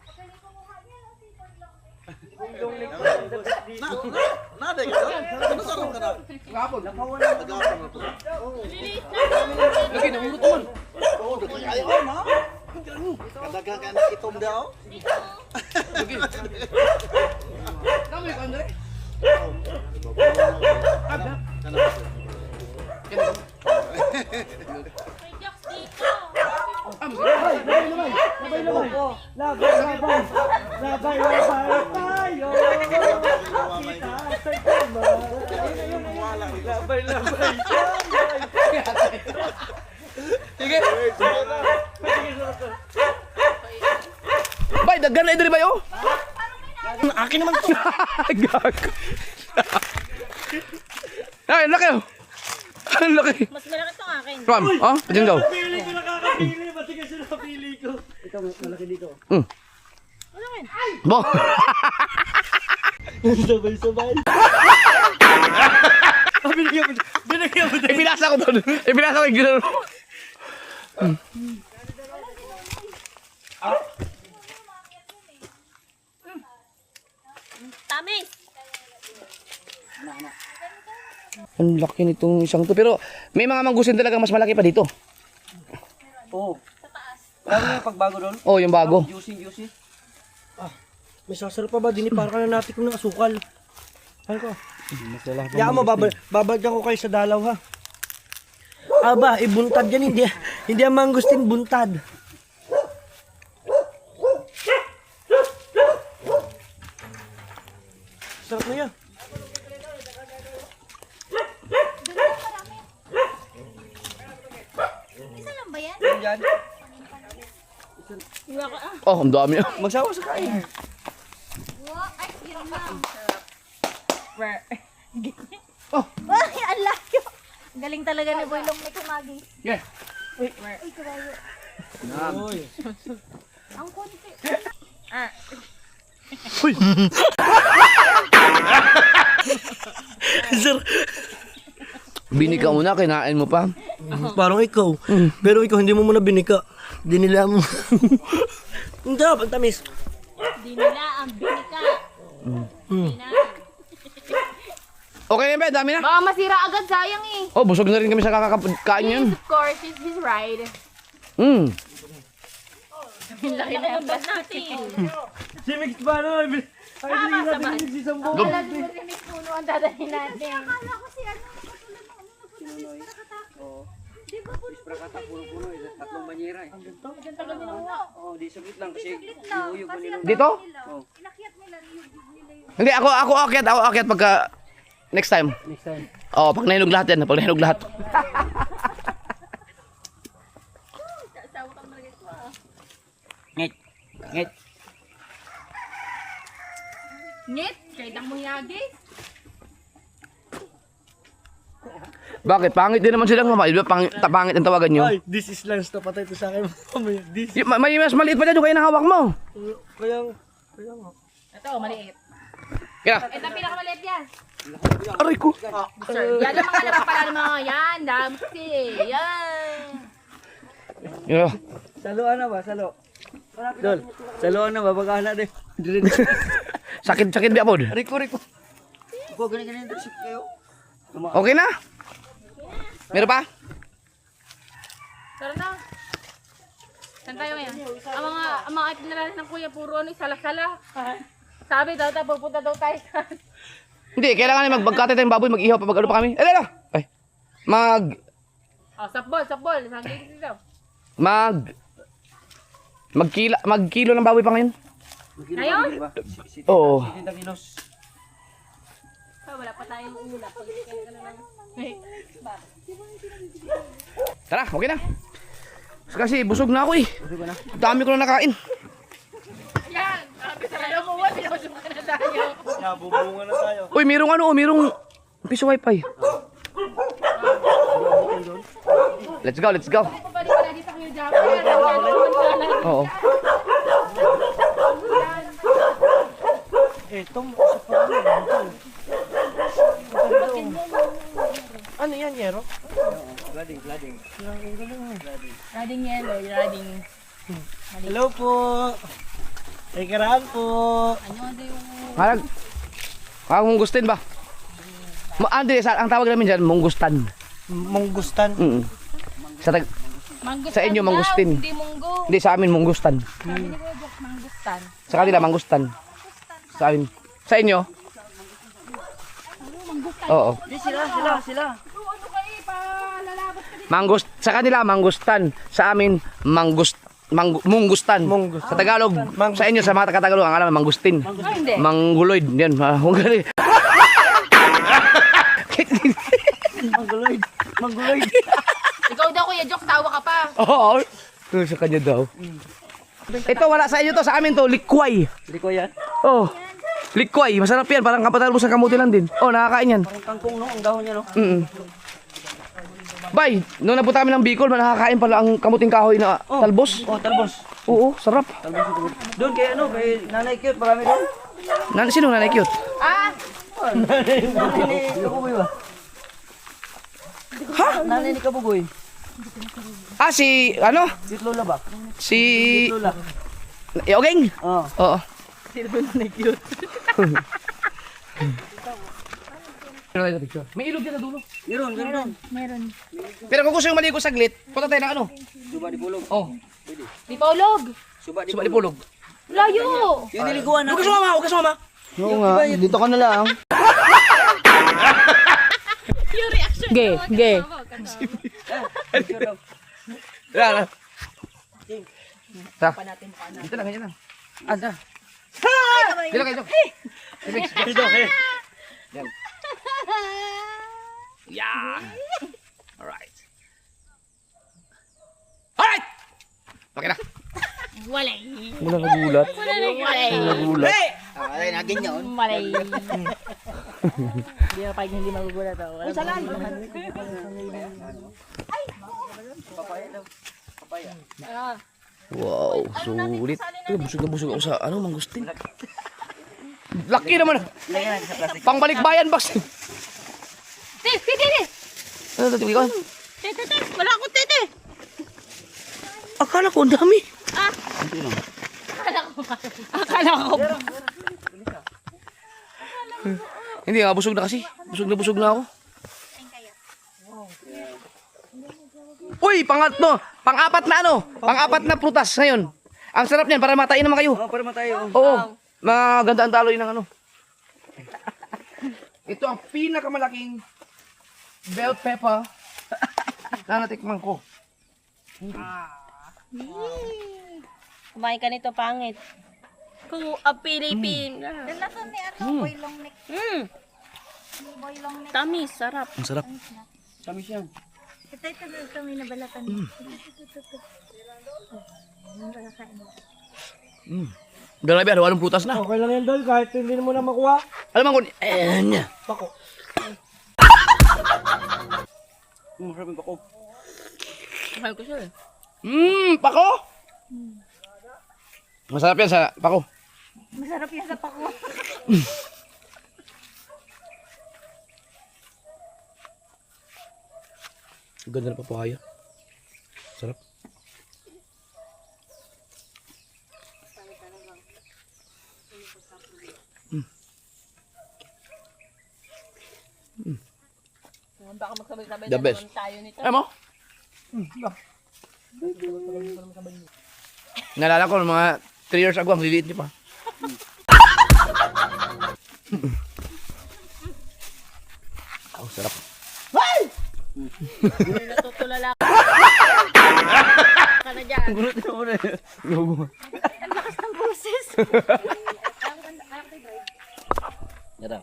Lagi na urut man. Kadaghagan itom daw. Lagi. Dami ka Andre. May Jokes dito. Labay tayo. Labay. Sige. Bay, daghan na diri bayo. Akin naman to. Gag. Ay, laki oh. Ang laki. Mas malaki itong akin. Ram, ah, pwede daw. Pili ko nakakapili. Pati kasi napili ko. Ito, malaki dito. Bo. Sabay. Binigyan mo. Ipinasa ko doon. Ipinasa ko yung ginano. Tamis. Ang laki nitong isang to. Pero may mga manggusin talaga mas malaki pa dito. Oo. Lalo yung pagbago doon. Oh, yung bago. Juicy. May sasarap pa ba? Dinipara ka na natin kung ng asukal. Ano ko? Kaya mo, babagyan ko kayo sa dalaw ha. Aba, ibuntad yan. Hindi ang mangustin buntad. Sarap na yan. Isa lang ba yan? Yan. Oh, ang dami. Magsawa sa kain. Wow, ay, yun lang. Where? Ay, ang layo. Ang galing talaga ni Boylong may kumagi. Yeah. Ay, kurayo. Uy. Ang konti. Uy. Sir. Binika mo na, kinain mo pa. Parang ikaw. Pero ikaw hindi mo muna binika. Dinila mo. Hindi, ang tamis. Di nila ang binika. Okay na ba? Dami na. Baka masira agad, sayang eh. Oh, busog na rin kami sa kakakain yan. Of course, it's his ride. Laki na yung bus natin. Si Mix ba naman? Ay, hindi natin si Sambo. Remix puno ang dadalhin natin. Akala ko si ano, katulad ng ano, nagpunta para katako. Dito? Inakyat nila yung Hindi, ako akyat pagka next time. Next time. Oo, pag nahinog lahat yan, pag nahinog lahat. Ngit. Ngit. Ngit, kahit ang muyagi. Bakit? Pangit din naman silang mama. Di ba pangit ang tawagan nyo? Ay, this is lunch to patay to sa akin. This. May mas maliit pa dyan yung kaya nahawak mo. Kaya nga. Ito, maliit. Kaya, Ito ang pinakamaliit yan. aray ko. Yan ang mga napapalala mo. Yan, damsi. Yan. Yun o. Saluan na ba? Salo. Dol, saluan na ba? Baka na din. Sakit di apod. Riko. Ako, ganyan dress kayo. Okay na? Meron pa? Tara na. Saan tayo ngayon? Ang mga itinarahan ng kuya, puro ano, sala-sala. Sabi daw tayo, pupunta daw tayo sa... Hindi, kailangan magkatay tayong baboy, mag-ihaw pa, mag-ano pa kami. Ay, Oh, sapbol. Saan gigit daw? magkilo ng baboy pa ngayon. Ngayon? Oo. Wala pa tayong ulap. Tara, okay na. Kasi busog na ako eh. Dami ko na nakain. Yan! Sabi sa alam mo, pinabusog ka na tayo. Nabubunga na tayo. Uy, merong piso wifi. Let's go. Pabalik ka na dito kayo, Jaffer. Oo. Eto, sa pagkakas. Ano yan, Yero? Glading. Rading yellow, rading. Hello po. Ay, karaan po. Ano yung... Mungustin ba? Ang tawag namin dyan, mungustan. Mungustan. Mangustan Sa inyo, mangustin. Hindi munggo. Hindi, sa amin, mungustan. Sabi ni Kuya Jok, mangustan. Sa kanila, mangustan. Sa amin. Sa inyo? Oo. Sila. Ano kayo, palalabat ka dito. Sa kanila, mangustan. Sa amin, mungustan. Sa Tagalog, sa inyo, sa mga Tagalog, ang alam, mangustin. Hindi. Mangguloid. Yan, mangguloid. Mangguloid. Ikaw daw, Kuya Jok, tawa ka pa. Oo. Sa kanya daw. Ito, wala sa inyo to. Sa amin to, likway. Hindi ko yan. Oh. Likway. Masarap yan. Parang kapatalbos ng kamuti lang din. Oh, nakakain yan. Parang kangkong, no? Ang dahon niya, no? Bay, noong napunta kami ng Bicol, nakakain pala ang kamuting kahoy na talbos. Oh, talbos. Oo, sarap. Doon kay ano, kay Nanay Cute, marami doon. Sino nanay cute? Nanay ni Kabugoy ba? Ha? Nanay ni Kabugoy. Si, ano? Cute Lola ba? Si... Lola. Yogeng? Oo. Oo. Sino ba Nanay Cute? May ilog yan sa dulo. Meron. Pero kung gusto yung maligo saglit, punta tayo ng ano? Suba di Pulog. Oh, Di Paulog. Suba di suba di pulog. Layo. Yung niliguan na. Huwag ka sumama. Oo nga, dito ka na lang. Yung reaction. Ge. Tara. Dito lang, ganyan lang. Ada. Dito kayo. Dito, okay. Yeah. Alright. Okay na. Walay. Wala nagulat. Walay. Nagulat. Ay, naging yun. Walay. Hindi na pag hindi magugulat ako. Ay, salan. Wow, sulit. Busog na busog ako sa mangustin. Laki naman. Pangbalik bayan, box. Titi. Ano ito, ikaw? Titi. Wala akong titi. Akala ko ang dami. Akala ko. Hindi nga, busog na kasi. Busog na ako. Uy, pang-apat na prutas ngayon. Ang sarap niyan, para matain naman kayo. Oh, para matayo. Oo, maganda ang taloy ng ano. Ito ang pinakamalaking bell pepper natikman ko. Kumain ka nito, pangit. Kung ang Pilipin. Lasa ni ano, boy long neck. Boy long neck. Tamis, sarap. Ang sarap. Kami siya. Ito may nabalatan. Grabe, halong prutas na. Okay lang yan, Dol. Kahit hindi mo na makuha. Alam mo kung... Pako. Masarap yung pako. Mahal ko siya eh. Pako! Masarap yan sa pako. Masarap yan sa pako. Ganda na papaya. Sarap. Baka magsabay-sabay The na best. naman tayo nito. Alam mo? Naalala ko, mga 3 years ago, ang liliit niyo pa. Oh, sarap. Natutulala ka. Ka na dyan. Gulot niyo muna. Ang lakas ng boses. Yan.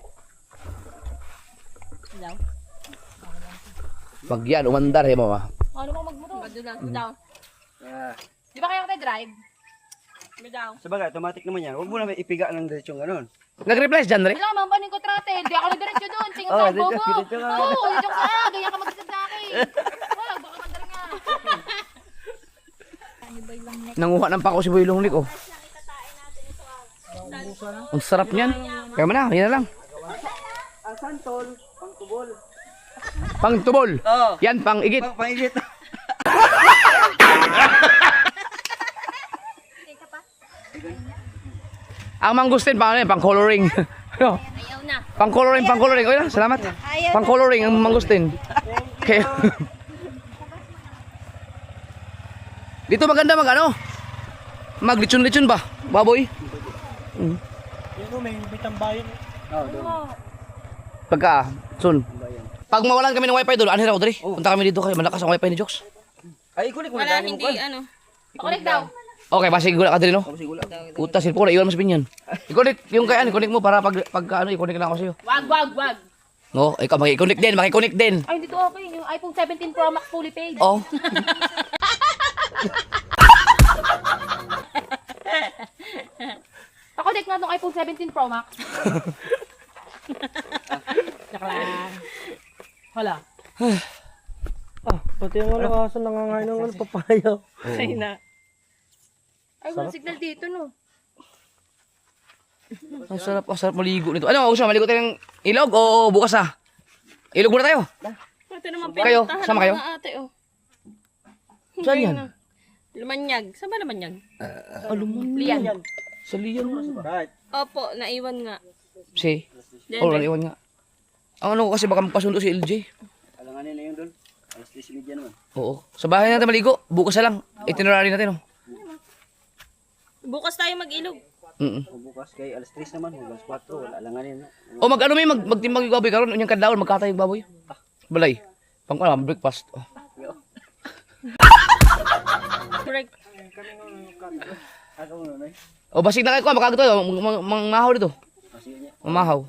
Daw. Pag yan, umandar, eh, mama. Ano mo magmotor? Daw. Daw. Di ba kaya kita drive? Daw. Sabagay, automatic naman yan. Huwag mo naman ipiga ng diretsyon ganun. Nag-reply si Janre? Wala, mampanin ko trate. Di ako nadiretso doon. Tingin Oh, sa dito, bobo. dito ka. Oo, dito ka. Ganyan ka mag-isip sa akin. Wag, baka mandari nga. Nanguha ng pako si Boy Longlik, oh. Ang sarap niyan. Kaya mo na, yan na lang. Ang santol, pang tubol. Pang tubol. Oo. Yan, pang igit. Pangigit. Ang mangustin, pang ano yan, pang coloring. Ano? Ayaw na. Pang coloring, pang coloring. Okay na, salamat. Pang coloring ang mangustin. Okay. Dito maganda mag ano? Mag lechon-lechon ba? Baboy? Yun o, may bitang bayan. Oo, doon. Pagka, soon. Pag mawalan kami ng wifi doon, ano na, Audrey? Punta kami dito kayo, malakas ang wifi ni Jokes. Ay, kulik mo Wala, na hindi, ano. Pakulik daw. Okay, basta gula ka din, no? Puta, cellphone, iwan mo sa pinyan. I-connect, yung kaya, i-connect mo para pag ano, i-connect na ako sa'yo. Wag. No, ikaw makikonnect din, makikonnect din. Ay, dito okay. Yung iPhone 17 Pro Max fully paid. Oh. Pakulik nga itong iPhone 17 Pro Max. Joke lang. Wala. Ah, pati yung ano, aso nangangain ng ano, papaya. Ay na. Ay, walang signal dito, no? Ang sarap maligo nito. Ano, gusto maligo tayo ng ilog o bukas ah? Ilog muna tayo. Ito naman Kayo, pinuntahan sama ng kayo? mga ate, oh. Saan yan? Lumanyag. Saan ba lumanyag? Lian. Sa liyan mo. Right. Opo, naiwan nga. Si? Diyan, Oh, diyan. naliwan nga. Ang ano ko kasi baka magpasundo si LJ. Alanganin na yun doon. Alas 10:30 naman. Oo. Sa bahay natin maligo. Bukas na lang. Itinerary natin, oh. Bukas tayo mag-ilog. O bukas kay alas 3 naman, alas 4, wala alanganin na. O mag ano may magtimbang yung baboy karon unyang kadlawon magkatay yung baboy. Balay. Pang ano, breakfast. Oh. Correct. Ako na, O basig na kayo ko makagato mangmahaw dito. Mamahaw.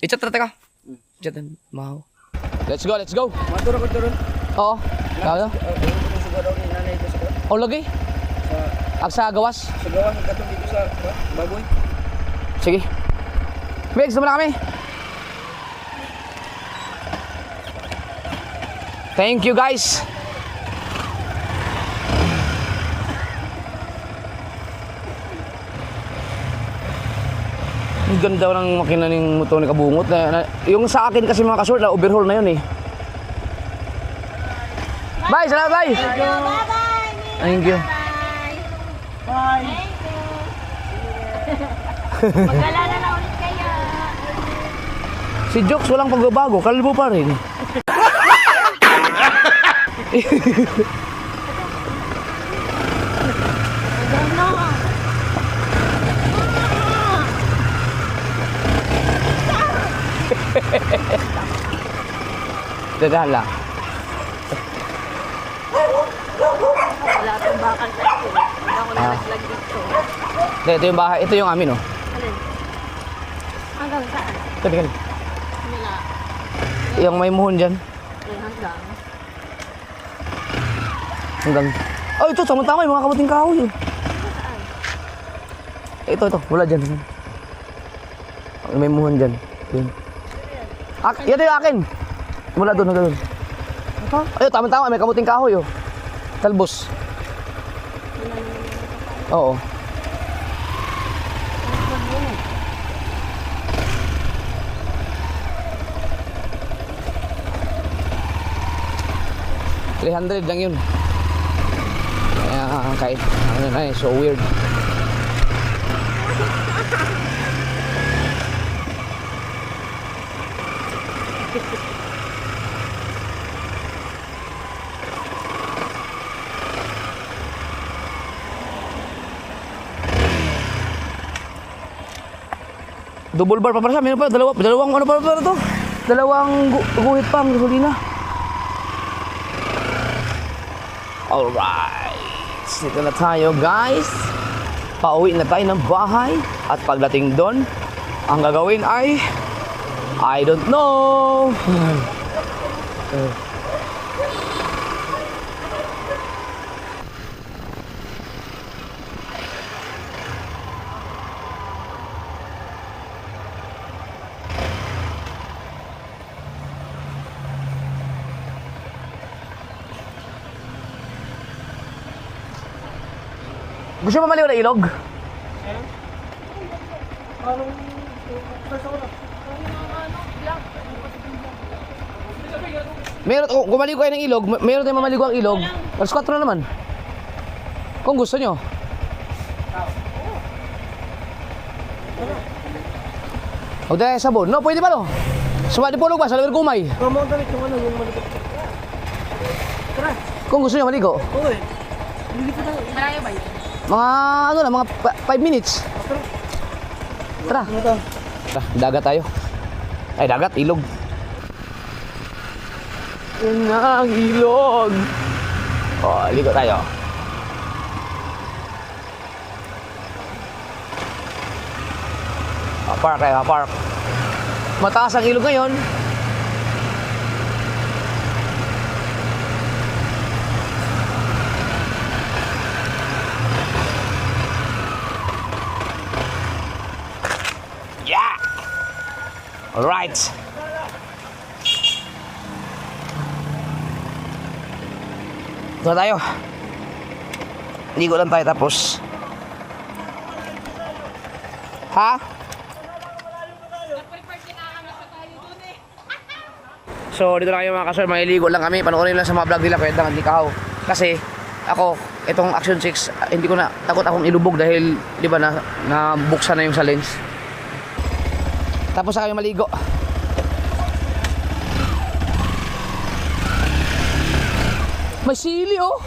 I-chat na ka. Chat mahaw. Let's go, let's go. Maturo ko turon. Oo. Kaya. Siguro ni nanay ko sa O lagi. Agsa gawas. sa gawa ng katong dito sa baboy. Sige. Megs, naman na kami. Thank you guys. Ang ganda ng makina ng motor ni Kabungot. Yung sa akin kasi mga kasort na overhaul na yun eh. Bye, salamat bye. Bye-bye! Thank you. Bye. Mag-alala na ulit kayo. Si Jokes walang pagbabago, kalbo pa rin. Dadaan lang. Wala akong bakal kasi. Hindi ako nalaglag dito. Ito yung bahay. Ito yung amin, oh. Alin? Hanggang saan? Ito, tingnan. Wala. Yung may muhon dyan. Hanggang. Hanggang... Oh, ito, tama-tama yung mga kamuting kahoy. Oh. Ito. Wala dyan. May muhon dyan. Yun. Yan yung akin. Wala doon, hanggang doon. Ayun, tama-tama. May kamuting kahoy, oh. Talbos. Oo. $300 lang yun. Kaya kahit ano na so weird. Double bar pa pala siya. Meron pa dalawang ano pa to? Dalawang guhit pa ang gasolina. Alright. Dito na tayo, guys. Pauwi na tayo ng bahay. At pagdating doon, ang gagawin ay I don't know. Gusto mo maliw na ilog? Meron, kung maligo kayo ng ilog, meron tayong mamaligo ang ilog. Alas 4 na naman. Kung gusto nyo. Huwag tayo sabon. No, pwede ba no? Sumali po ba? Sa lawer kumay. Kamo ang damit yung ano, yung malikot. Tara. Kung gusto nyo maligo. Oo eh. Liliko tayo. Malayo ba yun? Mga ano lang, mga 5 minutes. Tara. Ano to? Tara, dagat tayo. Ay, dagat, ilog. Yan na ang ilog. O, ligo tayo. Park tayo, park. Mataas ang ilog ngayon. Yeah! Alright. Ito na tayo. Ligo lang tayo tapos. Ha? So dito na kayo mga kasor, maliligo lang kami. Panoorin lang sa mga vlog nila Kuya Dang at Likaw. Kasi ako, itong Action 6, hindi ko na takot akong ilubog dahil di ba na buksan na yung sa lens. Tapos sa kayo maligo. May sili oh.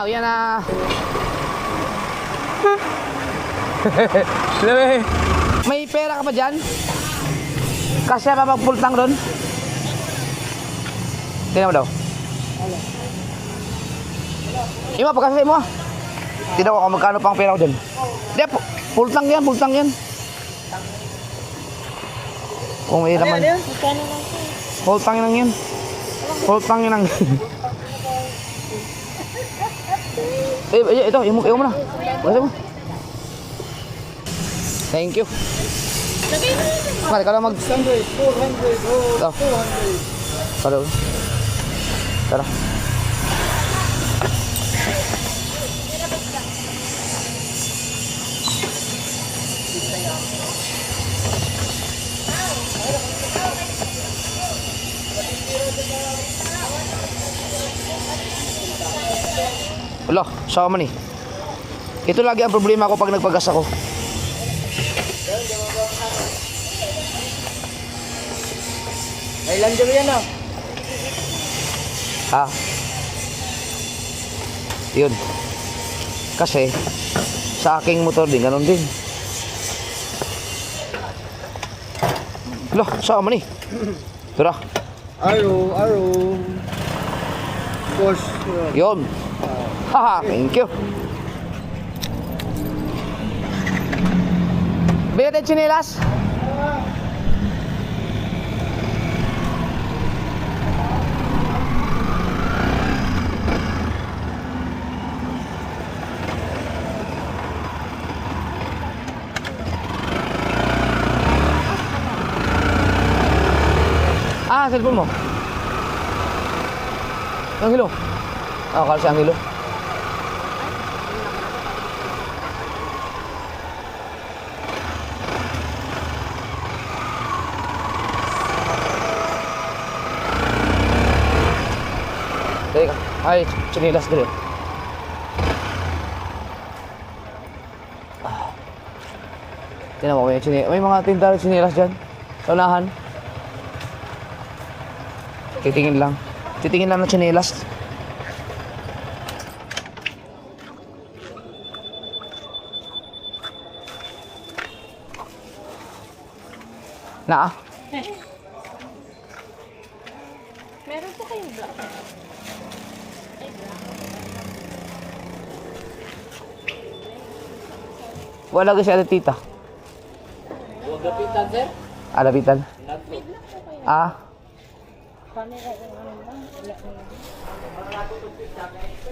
Yan na. May pera ka pa dyan? Kasya pa magpultang doon? Tingnan mo daw. Ima, pagkasya mo. Tingnan ko kung magkano pang pera ko dyan. Hindi, pultang yan. Kung may laman. Pultang lang yan. Pultang yan ang... ito, yung mo na. Basta mo. Thank you. Mali ka lang mag... 600, 400, Ito. 200. Tara. Tara. Wala, sama ni. Ito lagi ang problema ko pag nagpagas ako. Ay, lander yan ah. Ha? Yun. Kasi sa aking motor din, ganun din. Loh, sama ni. Tara. Arrow. Boss. Yun. Haha, thank you. Bigyan tayo chinelas. Cellphone mo. Angelo. Akala si Angelo. Teka, ay, chinilas dali. Tingnan mo, may mga tinda rin chinilas dyan. Sa unahan. Titingin lang ng tsinelas. Na Meron po kayong black. wala kasi ada tita. Lapitan, sir. Alapitan.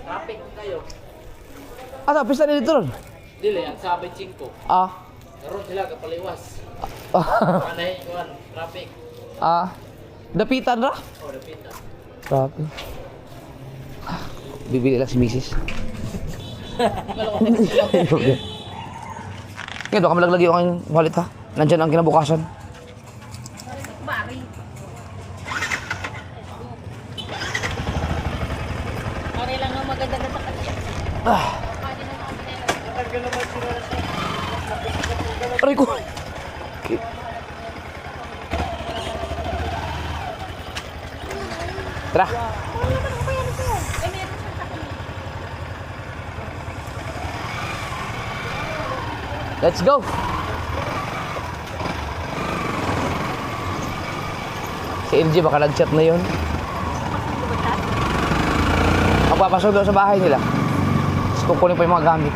Traffic kayo. Pista na dito ron. Dili, ang sabi 5. Karon sila kapaliwas. Panay kuan, traffic. Dapitan ra. Oh, lapitan. Grabe. Bibili lang si Mrs. Ngayon, baka malaglagi yung aking wallet ha. Nandyan ang kinabukasan. Okay lang ang maganda na sa kanya. Aray ko. Tara. Let's go. Si LG baka nag-chat na yun. Magpapasok daw sa bahay nila. Tapos kukunin pa yung mga gamit.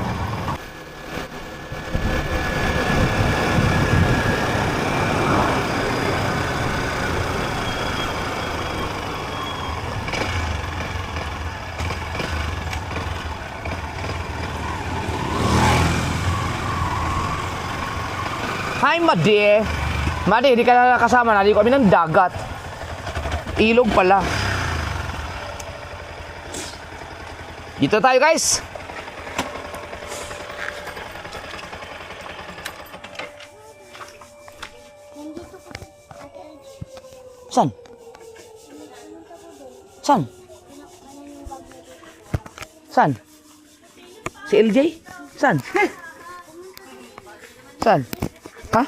Hi, Madi. Madi, hindi ka na nakasama. Naligo kami ng dagat. Ilog pala. Dito tayo, guys. San? San? San? Si LJ? San? San? Ha?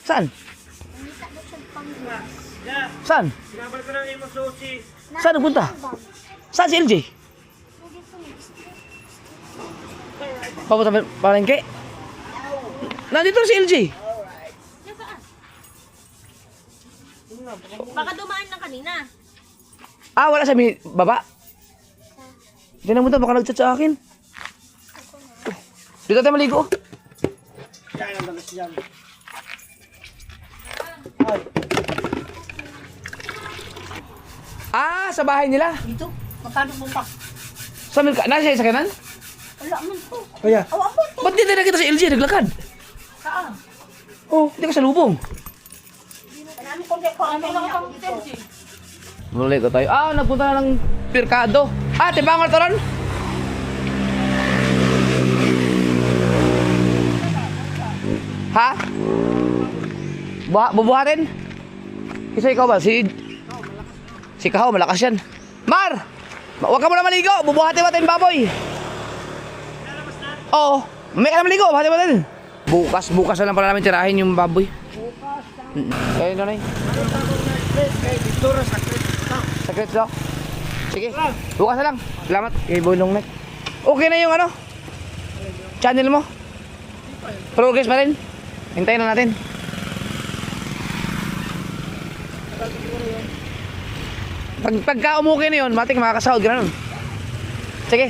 Saan? Saan? Saan nagpunta? Saan si LJ? Papunta ba palengke? Nandito si LJ. Baka dumaan lang kanina. Wala sa baba. Hindi na punta, baka nag-chat sa akin. Dito tayo maligo. Sa bahay nila. Dito, magkano mo pa? Sa milka, nasa sa kanan? Wala man po. Kaya, Awa po. Ba't di na kita sa LG, naglakad? Saan? Oh, hindi ka sa lubong. Marami kong lang kang tensi. Muli ko tayo. Nagpunta na ng Pirkado. Tibangal to ron? Ha? Bubuhatin? Isa ikaw ba? Si Kahaw, malakas yan. Mar! Huwag ka muna maligo. Bubuhatin natin baboy. Oo. May ka na maligo. Bubuhatin natin. Bukas na lang pala namin tirahin yung baboy. Ayun na. Sakit daw. Sige. Bukas na lang. Salamat. Kay Boy Longneck. Okay na yung channel mo. Progress pa rin. Hintayin na natin. Pagka umuwi na yun, matik makakasahod, gano'n. Sige.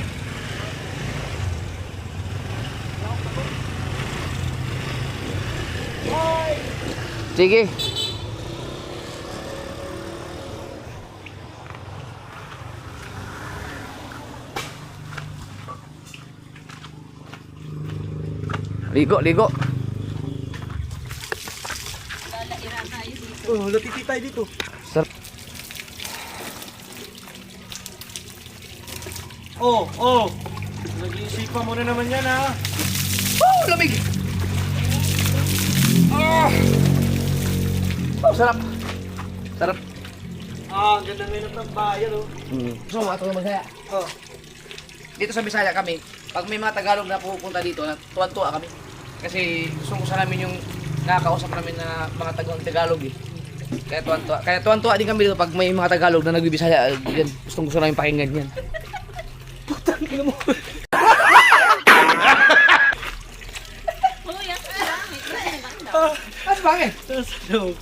Sige. Ligo, ligo. Oh, latiti tayo dito. Sarap. Oh. Nag-iisipan mo na naman yan, ha? Oh, lamig. Oh, sarap. Sarap. Ah, ang ganda ngayon ng bayan, oh. Gusto mo matulog Bisaya? Oh. Dito sa Bisaya kami, pag may mga Tagalog na pupunta dito, tuwan-tuwa kami. Kasi gusto ko sa namin yung nakakausap namin na mga Tagalog eh. Kaya tuwan-tuwa din kami dito pag may mga Tagalog na nagbibisaya. Yan, gusto namin pakinggan yan. Mas bakit? Tapos, ano?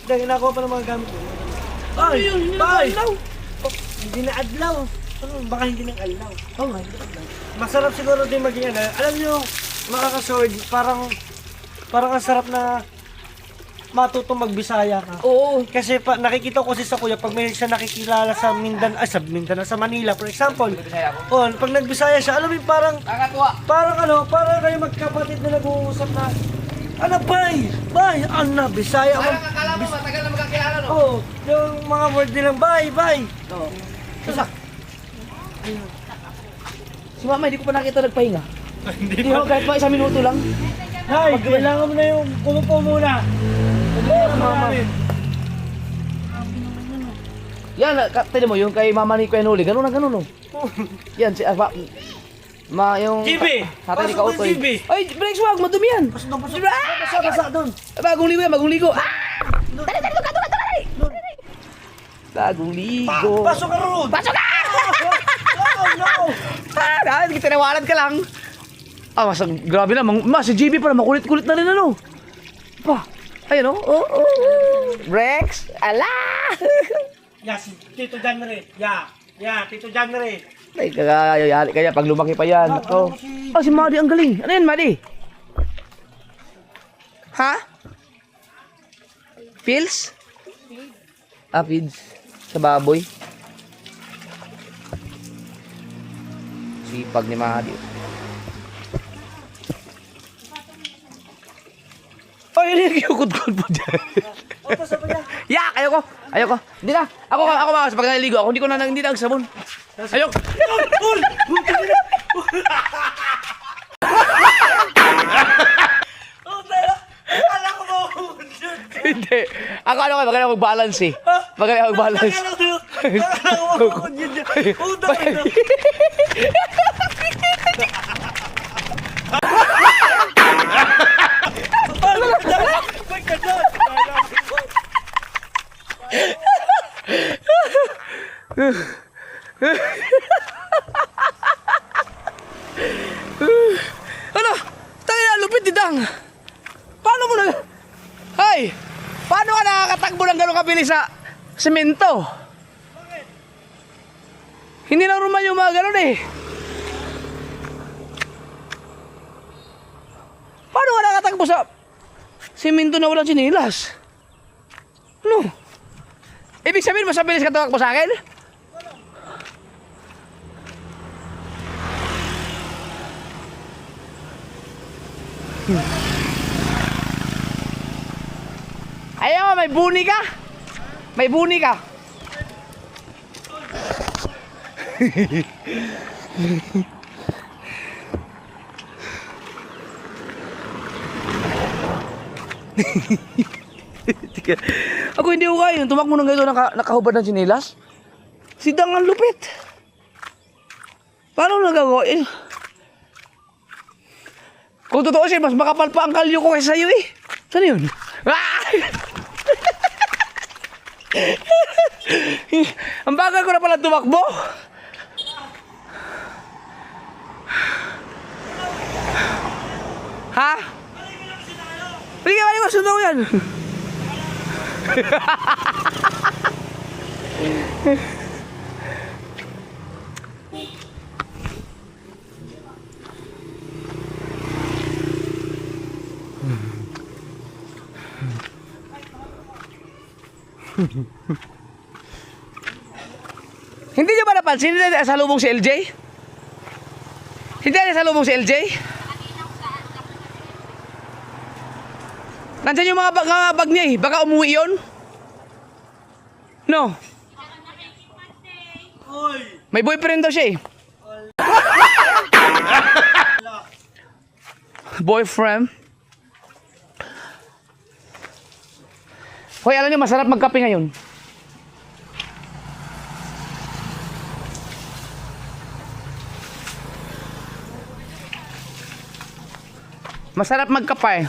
Dahil nakuha pa ng mga gamit ko. Ay! Bay! Oh, hindi na adlaw. Ano, baka hindi na adlaw. Oh, hindi na adlaw. Masarap siguro din maging ano. Alam nyo, mga ka-sword, parang ang sarap na matutong magbisaya ka. Oo. Kasi nakikita ko kasi sa kuya, pag may siya nakikilala sa Mindanao, sa Manila, for example, Bisaya ako. pag nagbisaya siya, alam mo yung parang Nakakatuwa. parang kayo magkapatid na nag-uusap na, ano, bay, bisaya mo. Parang akala mo matagal na magkakilala, no? Oo, yung mga word nilang bay. Oo. Isa. Si mama, hindi ko pa nakita nagpahinga. Hindi ko kahit pa 1 minuto lang. Hay, kailangan mo na yung kumupo muna. Mama. Yan, tignan mo, yung kay mama ni Kuya Noli, ganun na ganun, no? Yan, si yung GB! tatay ni Pasok Kautoy. ng GB! Ay, breaks, wag, madumi yan. Basa doon. Bagong ligo. Bagong ligo. Pasok ka roon! Pasok ka! No! Dahil tinawalan ka lang. Grabe na, si GB pala, makulit-kulit na rin, ano? Pa, ayun, oh. Breaks, ala! Yes, Tito Janre. Tito Janre. Ay, kaya pag lumaki pa yan. Oh. Si Madi, ang galing. Ano yan, Madi? Ha? Pills? Feeds. Sa baboy. Sipag ni Madi. Oh, yun yung kiyukod-kod po dyan. Yak! Ayoko. Hindi na. Ako makas. Pag naliligo ako, hindi na nagsabon. Ayoko. Hindi. Ako magaling ako mag-balance eh. Magaling ako mag-balance. Ano? Tangina, lupit ni Dang. Paano mo na... Hay! Paano ka nakakatakbo ng gano'ng kabilis sa semento? Hindi na normal yung mga gano'n eh. Paano ka nakakatakbo sa semento na walang sinilas? Ano? Ibig sabihin, mas mabilis ka tumakbo sa akin? Ayaw, may buni ka? May buni ka? Ako hindi ko kaya. Tumakbo ng ganito nakahubad ng sinilas. Si Dang ang lupit. Paano nagagawa? Kung totoo siya, mas makapal pa ang kalyo ko kaysa sa'yo eh. Saan yun? Ang bagal ko na pala tumakbo. Ha? Balik ko, sunod ko yan. Hindi niyo ba napansin? Hindi na sa lubong si LJ? Hindi na sa lubong si LJ? Nandiyan yung mga bag niya eh. Baka umuwi yun? No? May boyfriend daw siya eh. Boyfriend? Hoy, alam niyo, masarap magkape ngayon. Masarap magkape.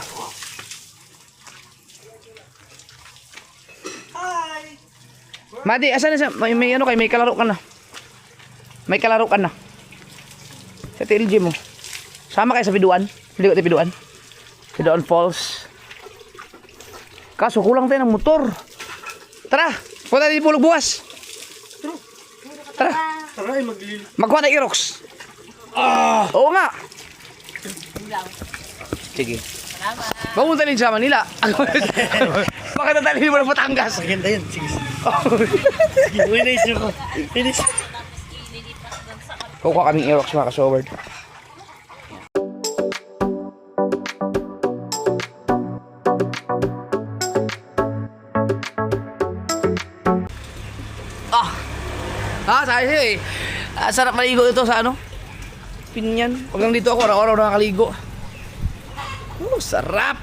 Madi, asan na siya? May ano kayo, may kalaro ka na. May kalaro ka na. Sa TLG mo. Sama kayo sa biduan. Hindi ko tayo biduan. Biduan Falls. Kaso kulang tayo ng motor. Tara, punta tayo pulog bukas. Tara. Tara ay maglili. Magkuha tayo Irox. Oo nga. Sige. Pumunta din sa Manila. Bakit natalhin mo ng Batangas? Maganda yun. Sige. Sige, winis ko. Finish. Kukuha kaming Aerox mga ka-showard. Sabi sa'yo eh. Sarap maligo ito sa ano? Pinyan. Pag nandito ako, araw-araw nakakaligo. Sarap.